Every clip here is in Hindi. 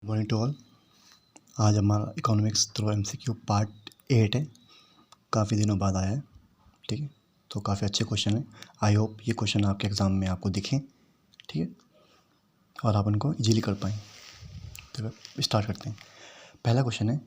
Morning to all. आज हमारा इकोनॉमिक्स थ्रू एमसीक्यू पार्ट 8 है। काफ़ी दिनों बाद आया है, ठीक है। तो काफ़ी अच्छे क्वेश्चन है। आई होप ये क्वेश्चन आपके एग्ज़ाम में आपको दिखें, ठीक है, और आप उनको इजीली कर पाएँ। तो स्टार्ट करते हैं। पहला क्वेश्चन है,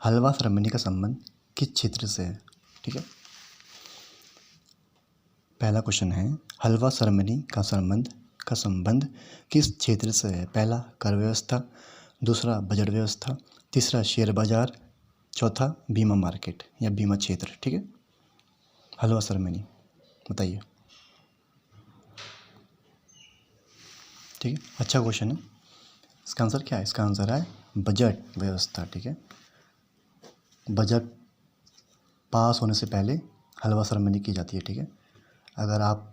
हलवा सेरेमनी का संबंध किस क्षेत्र से है, ठीक है। पहला क्वेश्चन है, हलवा सेरेमनी का संबंध किस क्षेत्र से है। पहला कर व्यवस्था, दूसरा बजट व्यवस्था, तीसरा शेयर बाजार, चौथा बीमा मार्केट या बीमा क्षेत्र, ठीक है। हलवा सेरेमनी बताइए, ठीक है। अच्छा क्वेश्चन है। इसका आंसर क्या है? इसका आंसर है बजट व्यवस्था, ठीक है। बजट पास होने से पहले हलवा सेरेमनी की जाती है, ठीक है। अगर आप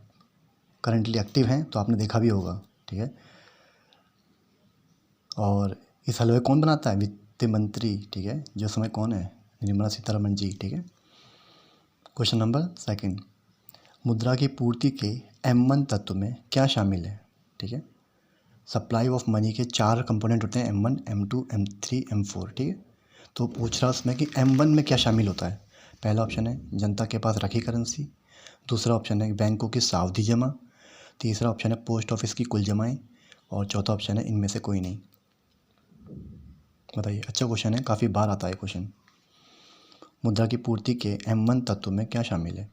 करंटली एक्टिव हैं तो आपने देखा भी होगा, ठीक है। और इस हलवे कौन बनाता है? वित्त मंत्री, ठीक है, जो समय कौन है? निर्मला सीतारमण जी, ठीक है। क्वेश्चन नंबर सेकंड, मुद्रा की पूर्ति के M1 तत्व में क्या शामिल है, ठीक है। सप्लाई ऑफ मनी के 4 कंपोनेंट होते हैं, M1, M2, M3, M4, ठीक है। तो पूछ रहा उसमें कि M1 में क्या शामिल होता है। पहला ऑप्शन है जनता के पास रखी करेंसी, दूसरा ऑप्शन है बैंकों की सावधि जमा, तीसरा ऑप्शन है पोस्ट ऑफिस की कुल जमाएँ, और चौथा ऑप्शन है इनमें से कोई नहीं। बताइए, अच्छा क्वेश्चन है, काफ़ी बार आता है क्वेश्चन। मुद्रा की पूर्ति के M1 तत्व में क्या शामिल है।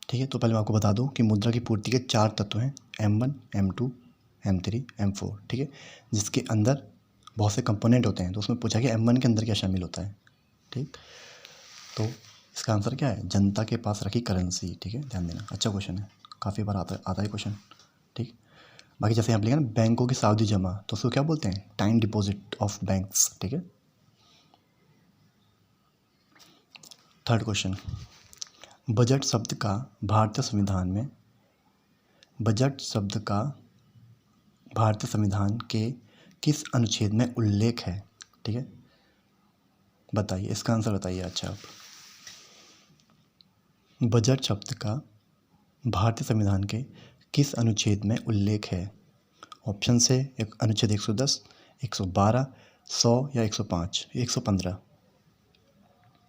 ठीक है, तो पहले मैं आपको बता दूं कि मुद्रा की पूर्ति के 4 तत्व हैं, M1, M2, M3, M4, ठीक है, जिसके अंदर बहुत से कंपोनेंट होते हैं। तो उसमें पूछा कि M1 के अंदर क्या शामिल होता है, ठीक। तो इसका आंसर क्या है? जनता के पास रखी करेंसी, ठीक है, ध्यान देना। अच्छा क्वेश्चन है, काफ़ी बार आता है क्वेश्चन, ठीक। बाकी जैसे यहाँ लिखा ना बैंकों की सावधि जमा, तो उसको क्या बोलते हैं? टाइम डिपॉजिट ऑफ बैंक्स, ठीक है। थर्ड क्वेश्चन, बजट शब्द का भारतीय संविधान के किस अनुच्छेद में उल्लेख है, ठीक है। बताइए, इसका आंसर बताइए। अच्छा, आप बजट शब्द का भारतीय संविधान के किस अनुच्छेद में उल्लेख है? ऑप्शन से एक अनुच्छेद 110, 112, 100 या 105, 115,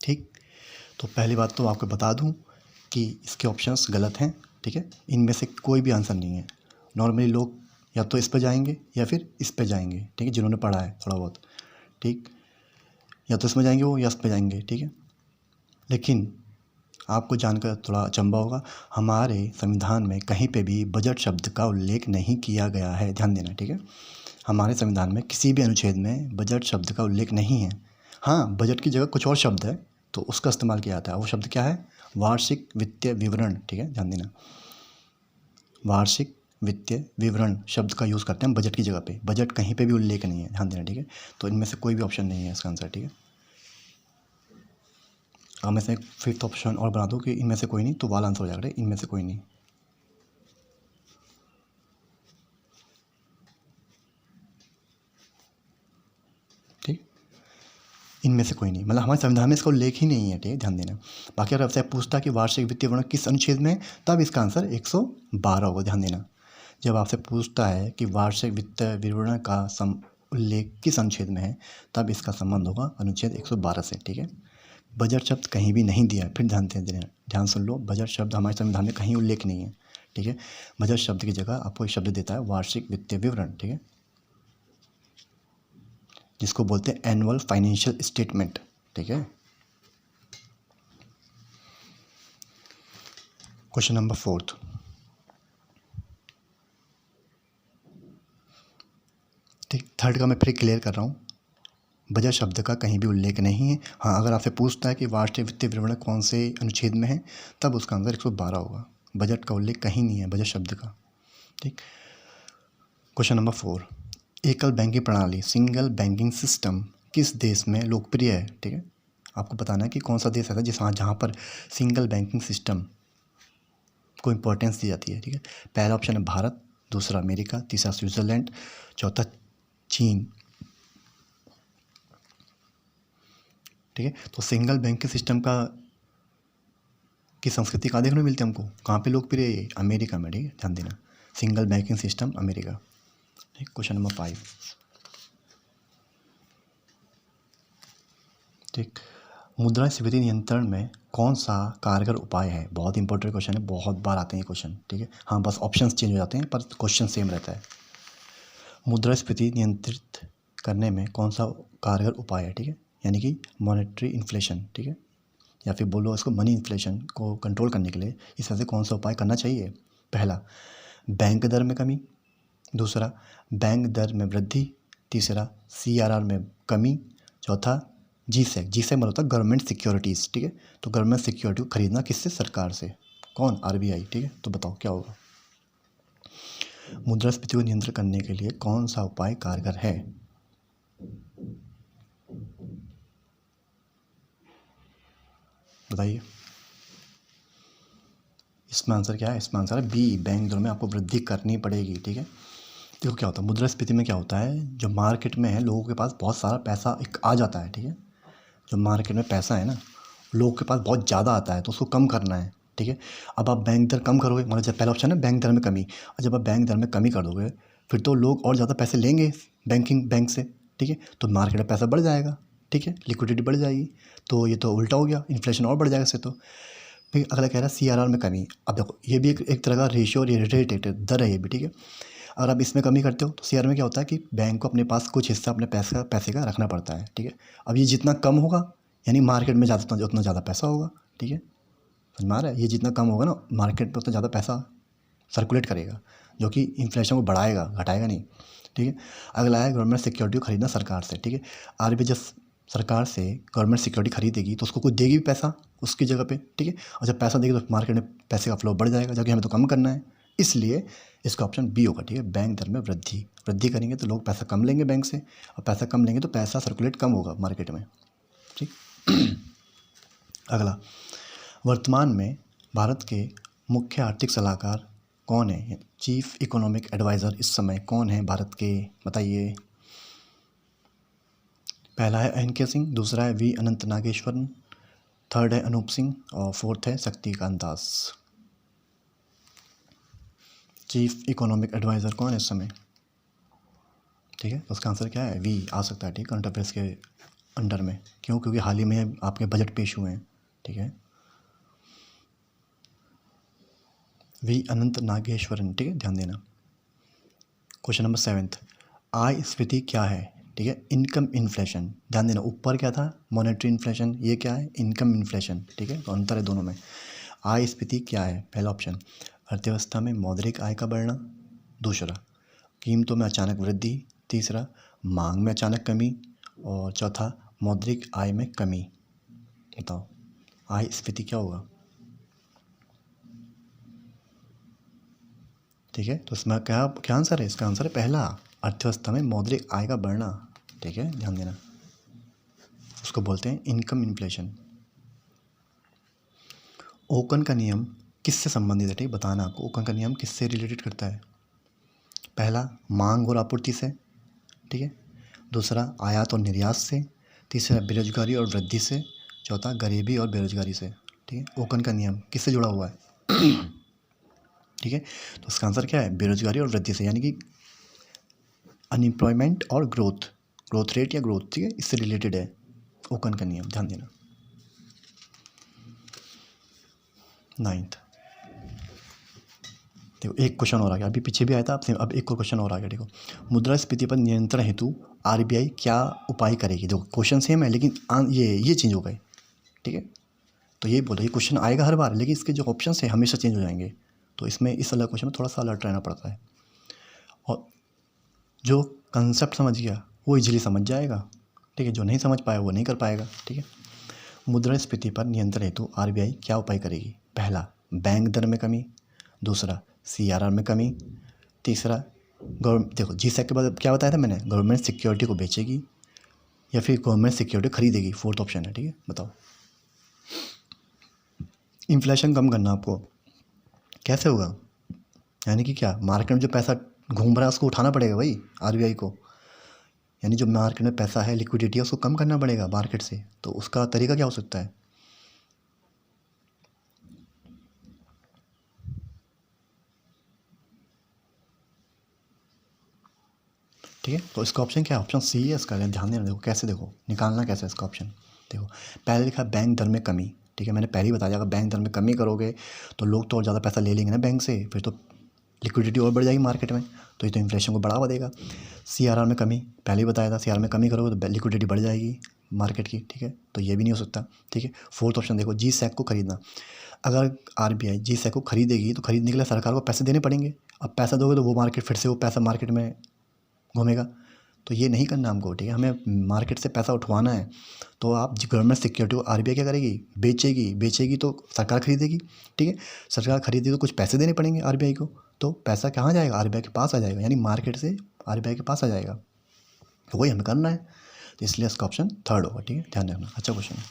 ठीक। तो पहली बात तो आपको बता दूं कि इसके ऑप्शंस गलत हैं, ठीक है। इनमें से कोई भी आंसर नहीं है। नॉर्मली लोग या तो इस पे जाएंगे या फिर इस पे जाएंगे, ठीक है, जिन्होंने पढ़ा है थोड़ा बहुत, ठीक। या तो इसमें जाएंगे वो या इस पे जाएंगे, ठीक है। लेकिन आपको जानकर थोड़ा अचंभा होगा, हमारे संविधान में कहीं पे भी बजट शब्द का उल्लेख नहीं किया गया है, ध्यान देना, ठीक है। हमारे संविधान में किसी भी अनुच्छेद में बजट शब्द का उल्लेख नहीं है। हाँ, बजट की जगह कुछ और शब्द है तो उसका इस्तेमाल किया जाता है। वो शब्द क्या है? वार्षिक वित्तीय विवरण, ठीक है, ध्यान देना। वार्षिक वित्तीय विवरण शब्द का यूज़ करते हैं बजट की जगह पे। बजट कहीं पे भी उल्लेख नहीं है, ध्यान देना, ठीक है। तो इनमें से कोई भी ऑप्शन नहीं है इसका आंसर, ठीक है। अब मैं से एक फिफ्थ ऑप्शन और बना दूँ कि इनमें से कोई नहीं, तो वाला आंसर हो जाएगा, इनमें से कोई नहीं, ठीक। इनमें से कोई नहीं, मतलब हमारे संविधान में इसका उल्लेख ही नहीं है, ठीक है, ध्यान देना। बाकी अगर आपसे पूछता कि वार्षिक वित्तीय विवरण किस अनुच्छेद में है, तब इसका आंसर 112 होगा, ध्यान देना। जब आपसे पूछता है कि वार्षिक वित्तीय विवरण का उल्लेख किस अनुच्छेद में है, तब इसका संबंध होगा अनुच्छेद 112 से, ठीक है। बजट शब्द कहीं भी नहीं दिया है, फिर ध्यान सुन लो, बजट शब्द हमारे संविधान में कहीं उल्लेख नहीं है, ठीक है। बजट शब्द की जगह आपको एक शब्द देता है वार्षिक वित्तीय विवरण, ठीक है, जिसको बोलते हैं एनुअल फाइनेंशियल स्टेटमेंट, ठीक है। क्वेश्चन नंबर 4, ठीक। थर्ड का मैं फिर क्लियर कर रहा हूँ, बजट शब्द का कहीं भी उल्लेख नहीं है। हाँ, अगर आपसे पूछता है कि वार्षिक वित्तीय विवरण कौन से अनुच्छेद में है, तब उसका आंसर 112 होगा। बजट का उल्लेख कहीं नहीं है बजट शब्द का, ठीक। क्वेश्चन नंबर 4, एकल बैंकिंग प्रणाली सिंगल बैंकिंग सिस्टम किस देश में लोकप्रिय है, ठीक है। आपको बताना है कि कौन सा देश ऐसा है जहाँ पर सिंगल बैंकिंग सिस्टम को इम्पोर्टेंस दी जाती है, ठीक है। पहला ऑप्शन है भारत, दूसरा अमेरिका, तीसरा स्विट्ज़रलैंड, चौथा चीन, ठीक है। तो सिंगल बैंकिंग सिस्टम की संस्कृति कहाँ देखने को मिलती है हमको? कहाँ पे लोकप्रिय है? अमेरिका में, ठीक है, ध्यान देना। Single banking system America. ठीक, क्वेश्चन नंबर 5। ठीक, मुद्रास्फीति नियंत्रण में कौन सा कारगर उपाय है? बहुत इंपॉर्टेंट क्वेश्चन है, बहुत बार आते हैं ये क्वेश्चन। ठीक है, हाँ बस ऑप्शंस चेंज हो जाते हैं पर क्वेश्चन सेम रहता है। मुद्रास्फीति नियंत्रित करने में कौन सा कारगर उपाय है? ठीक है, यानी कि मॉनेटरी इन्फ्लेशन। ठीक है, या फिर बोलो इसको मनी इन्फ्लेशन को कंट्रोल करने के लिए इसमें से कौन सा उपाय करना चाहिए? पहला, बैंक दर में कमी। दूसरा, बैंक दर में वृद्धि। तीसरा, CRR में कमी। चौथा, GSEC। GSEC मतलब होता है गवर्नमेंट सिक्योरिटीज़। ठीक है, तो गवर्नमेंट सिक्योरिटी को खरीदना किससे? सरकार से। कौन? RBI। ठीक है, तो बताओ क्या होगा? मुद्रास्फीति को नियंत्रण करने के लिए कौन सा उपाय कारगर है? बताइए। इसमें आंसर क्या है? इसमें आंसर है बी, बैंक दरों में आपको वृद्धि करनी पड़ेगी। ठीक है, देखो क्या होता है मुद्रास्फीति में, क्या होता है जो मार्केट में है लोगों के पास बहुत सारा पैसा एक आ जाता है। ठीक है, जो मार्केट में पैसा है ना लोगों के पास बहुत ज़्यादा आता है, तो उसको कम करना है। ठीक है, अब आप बैंक दर कम करोगे, मतलब जब पहला ऑप्शन है बैंक दर में कमी, और जब आप बैंक दर में कमी कर दोगे फिर तो लोग और ज़्यादा पैसे लेंगे बैंक से। ठीक है, तो मार्केट में पैसा बढ़ जाएगा। ठीक है, लिक्विडिटी बढ़ जाएगी, तो ये तो उल्टा हो गया, इन्फ्लेशन और बढ़ जाएगा इससे। तो फिर अगला कह रहा है CRR में कमी। अब देखो ये भी एक तरह का रेशियो और रेट दर है ये भी। ठीक है, अगर आप इसमें कमी करते हो तो CRR में क्या होता है कि बैंक को अपने पास कुछ हिस्सा अपने पैसे का रखना पड़ता है। ठीक है, अब ये जितना कम होगा यानी मार्केट में ज़्यादा उतना ज़्यादा पैसा होगा। ठीक है, समझ में आ रहा है? ये जितना कम होगा ना मार्केट में उतना ज़्यादा पैसा सर्कुलेट करेगा, जो कि इन्फ्लेशन को बढ़ाएगा, घटाएगा नहीं। ठीक है, अगला है गवर्नमेंट सिक्योरिटी को खरीदना सरकार से। ठीक है, RBI जब सरकार से गवर्नमेंट सिक्योरिटी खरीदेगी तो उसको कुछ देगी भी पैसा उसकी जगह पे। ठीक है, और जब पैसा देगी तो मार्केट में पैसे का फ्लो बढ़ जाएगा, जबकि हमें तो कम करना है, इसलिए इसका ऑप्शन बी होगा। ठीक है, बैंक दर में वृद्धि करेंगे तो लोग पैसा कम लेंगे बैंक से, और पैसा कम लेंगे तो पैसा सर्कुलेट कम होगा मार्केट में। ठीक, अगला, वर्तमान में भारत के मुख्य आर्थिक सलाहकार कौन है? चीफ इकोनॉमिक एडवाइज़र इस समय कौन है भारत के? बताइए। पहला है NK सिंह, दूसरा है V अनंत नागेश्वरन, थर्ड है अनूप सिंह और फोर्थ है Shaktikanta Das. Chief economic adviser कौन है इस समय? ठीक है, उसका आंसर क्या है? V आ सकता है। ठीक, करंट अफेयर्स के अंडर में। क्यों? क्योंकि हाल ही में आपके बजट पेश हुए हैं। ठीक है, V अनंत नागेश्वरन। ठीक है, ध्यान देना। क्वेश्चन नंबर 7, आय स्फीति क्या है? ठीक है, इनकम इन्फ्लेशन। ध्यान देना, ऊपर क्या था? मॉनेटरी इन्फ्लेशन, ये क्या है? Income inflation. ठीक है, तो अंतर है दोनों में। आय स्फीति क्या है? पहला ऑप्शन, अर्थव्यवस्था में मौद्रिक आय का बढ़ना। दूसरा, कीमतों में अचानक वृद्धि। तीसरा, मांग में अचानक कमी। और चौथा, मौद्रिक आय में कमी। बताओ आय स्फीति क्या होगा? ठीक है, तो इसमें क्या क्या आंसर है? इसका आंसर है पहला, अर्थव्यवस्था में मौद्रिक आय का बढ़ना। ठीक है, ध्यान देना, उसको बोलते हैं इनकम इन्फ्लेशन। ओकन का नियम किससे संबंधित है? ठीक, बताना आपको ओकन का नियम किससे रिलेटेड करता है? पहला, मांग और आपूर्ति से। ठीक है, दूसरा, आयात और निर्यात से। तीसरा, बेरोजगारी और वृद्धि से। चौथा, गरीबी और बेरोजगारी से। ठीक है, ओकन का नियम किससे जुड़ा हुआ है? ठीक है, तो इसका आंसर क्या है? बेरोजगारी और वृद्धि से, यानी कि अनएम्प्लॉयमेंट और ग्रोथ रेट या ग्रोथ। ठीक है, इससे रिलेटेड है ओकन का नियम, ध्यान देना। 9th, देखो एक क्वेश्चन और आ गया, अभी पीछे भी आया था आपसे, अब एक और क्वेश्चन और आ गया। देखो, मुद्रास्फीति पर नियंत्रण हेतु RBI क्या उपाय करेगी? देखो क्वेश्चन सेम है लेकिन ये चेंज हो गए। ठीक है, तो ये बोलो, ये क्वेश्चन आएगा हर बार लेकिन इसके जो ऑप्शन है हमेशा चेंज हो जाएंगे, तो इसमें इस अलग क्वेश्चन में थोड़ा सा अलर्ट रहना पड़ता है। और जो कंसेप्ट समझ गया वो इजीली समझ जाएगा। ठीक है, जो नहीं समझ पाया वो नहीं कर पाएगा। ठीक है, मुद्रास्फीति पर नियंत्रण हेतु RBI क्या उपाय करेगी? पहला, बैंक दर में कमी। दूसरा, CRR में कमी। तीसरा, देखो GSEC के बाद क्या बताया था मैंने? गवर्नमेंट सिक्योरिटी को बेचेगी या फिर गवर्नमेंट सिक्योरिटी खरीदेगी, फोर्थ ऑप्शन है। ठीक है, बताओ। इन्फ्लेशन कम करना आपको कैसे होगा? यानी कि क्या, मार्केट में जो पैसा घूम रहा है उसको उठाना पड़ेगा भाई RBI को, यानी जो मार्केट में पैसा है, लिक्विडिटी है, उसको कम करना पड़ेगा मार्केट से। तो उसका तरीका क्या हो सकता है? ठीक है। तो इसका ऑप्शन क्या है, ऑप्शन सी है इसका, ध्यान देना। देखो कैसे, देखो निकालना कैसे है इसका ऑप्शन। देखो पहले लिखा बैंक दर में कमी, ठीक है, मैंने पहले ही बताया अगर बैंक दर में कमी करोगे तो लोग तो और ज़्यादा पैसा ले लेंगे ना बैंक से, फिर तो लिक्विडिटी और बढ़ जाएगी मार्केट में, तो ये तो इन्फ्लेशन को बढ़ावा देगा। CRR में कमी, पहले ही बताया था, CRR में कमी करोगे तो लिक्विडिटी बढ़ जाएगी मार्केट की, ठीक है, तो ये भी नहीं हो सकता, ठीक है। फोर्थ ऑप्शन देखो, G-Sec को खरीदना, अगर RBI G-Sec को खरीदेगी तो खरीदने के लिए सरकार को पैसे देने पड़ेंगे। अब पैसा दोगे तो वो मार्केट, फिर से वो पैसा मार्केट में घूमेगा, तो ये नहीं करना हमको, ठीक है। हमें मार्केट से पैसा उठवाना है, तो आप गवर्नमेंट सिक्योरिटी को RBI क्या करेगी, बेचेगी तो सरकार खरीदेगी, ठीक है। सरकार खरीदेगी तो कुछ पैसे देने पड़ेंगे RBI को, तो पैसा कहाँ जाएगा, RBI के पास आ जाएगा, यानी मार्केट से RBI के पास आ जाएगा, तो वही हमें करना है, तो इसलिए इसका ऑप्शन थर्ड होगा, ठीक है, ध्यान रखना। अच्छा क्वेश्चन है।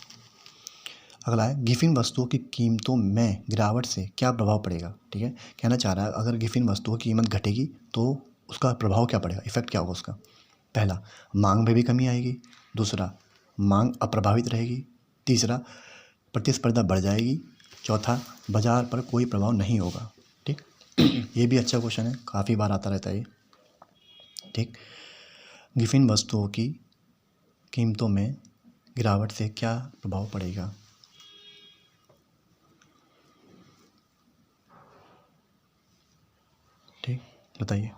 अगला है, गिफिन वस्तुओं की कीमतों में गिरावट से क्या प्रभाव पड़ेगा, ठीक है। कहना चाह रहा है अगर गिफिन वस्तुओं की कीमत घटेगी तो उसका प्रभाव क्या पड़ेगा, इफेक्ट क्या होगा उसका। पहला, मांग में भी कमी आएगी। दूसरा, मांग अप्रभावित रहेगी। तीसरा, प्रतिस्पर्धा बढ़ जाएगी। चौथा, बाजार पर कोई प्रभाव नहीं होगा, ठीक। ये भी अच्छा क्वेश्चन है, काफ़ी बार आता रहता है ये, ठीक। गिफिन वस्तुओं की कीमतों में गिरावट से क्या प्रभाव पड़ेगा। ठीक, बताइए।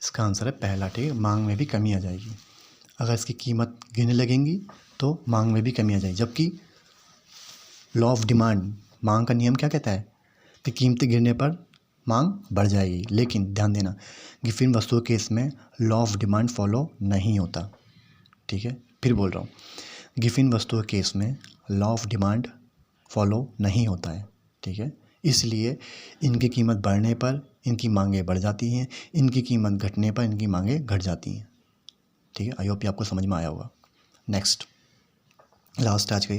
इसका आंसर है पहला, ठीक है, मांग में भी कमी आ जाएगी। अगर इसकी कीमत गिरने लगेंगी तो मांग में भी कमी आ जाएगी, जबकि लॉ ऑफ डिमांड, मांग का नियम क्या कहता है कि कीमतें गिरने पर मांग बढ़ जाएगी। लेकिन ध्यान देना, गिफिन वस्तुओं के केस में लॉ ऑफ डिमांड फॉलो नहीं होता, ठीक है। फिर बोल रहा हूँ, गिफिन वस्तुओं के केस में लॉ ऑफ डिमांड फॉलो नहीं होता है, ठीक है। इसलिए इनकी कीमत बढ़ने पर इनकी मांगें बढ़ जाती हैं, इनकी कीमत घटने पर इनकी मांगें घट जाती हैं, ठीक है। आई होप आपको समझ में आया होगा। नेक्स्ट, लास्ट आज का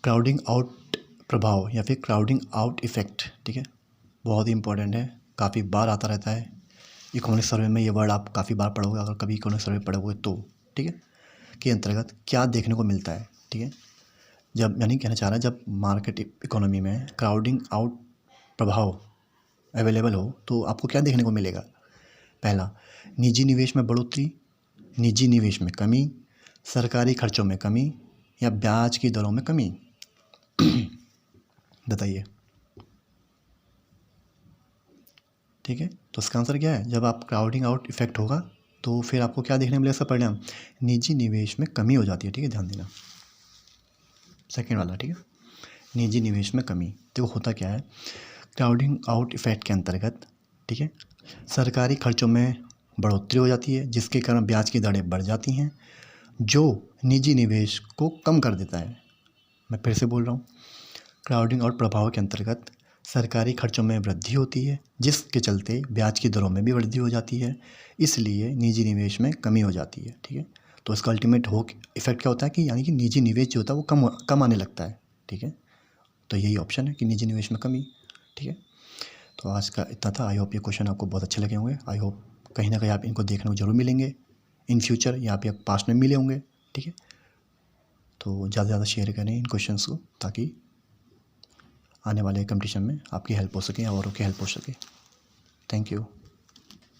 क्राउडिंग आउट प्रभाव या फिर क्राउडिंग आउट इफेक्ट, ठीक है, बहुत ही इंपॉर्टेंट है, काफ़ी बार आता रहता है। इकोनॉमिक सर्वे में ये वर्ड आप काफ़ी बार पढ़ोगे, अगर कभी इकोनॉमिक सर्वे पढ़ोगे तो, ठीक है, के अंतर्गत क्या देखने को मिलता है, ठीक है। जब, यानी कहना चाह रहा है जब मार्केट इकोनॉमी में क्राउडिंग आउट प्रभाव अवेलेबल हो तो आपको क्या देखने को मिलेगा। पहला, निजी निवेश में बढ़ोतरी, निजी निवेश में कमी, सरकारी खर्चों में कमी या ब्याज की दरों में कमी। बताइए, ठीक है। तो इसका आंसर क्या है, जब आप क्राउडिंग आउट इफेक्ट होगा तो फिर आपको क्या देखने को मिलेगा, इसका परिणाम निजी निवेश में कमी हो जाती है, ठीक है, ध्यान देना। सेकेंड वाला, ठीक है, निजी निवेश में कमी। तो होता क्या है, क्राउडिंग आउट इफेक्ट के अंतर्गत, ठीक है, सरकारी खर्चों में बढ़ोतरी हो जाती है जिसके कारण ब्याज की दरें बढ़ जाती हैं, जो निजी निवेश को कम कर देता है। मैं फिर से बोल रहा हूँ, क्राउडिंग आउट प्रभाव के अंतर्गत सरकारी खर्चों में वृद्धि होती है जिसके चलते ब्याज की दरों में भी वृद्धि हो जाती है, इसलिए निजी निवेश में कमी हो जाती है, ठीक है। तो इसका अल्टीमेट इफेक्ट क्या होता है कि यानी कि निजी निवेश जो होता है वो कम आने लगता है, ठीक है। तो यही ऑप्शन है कि निजी निवेश में कमी, ठीक है। तो आज का इतना था। आई होप ये क्वेश्चन आपको बहुत अच्छे लगे होंगे। आई होप कहीं ना कहीं आप इनको देखने को जरूर मिलेंगे इन फ्यूचर, या आप पास्ट में मिले होंगे, ठीक है। तो ज़्यादा से ज़्यादा शेयर करें इन क्वेश्चंस को, ताकि आने वाले कंपटीशन में आपकी हेल्प हो सके और औरों की हेल्प हो सके। Thank you.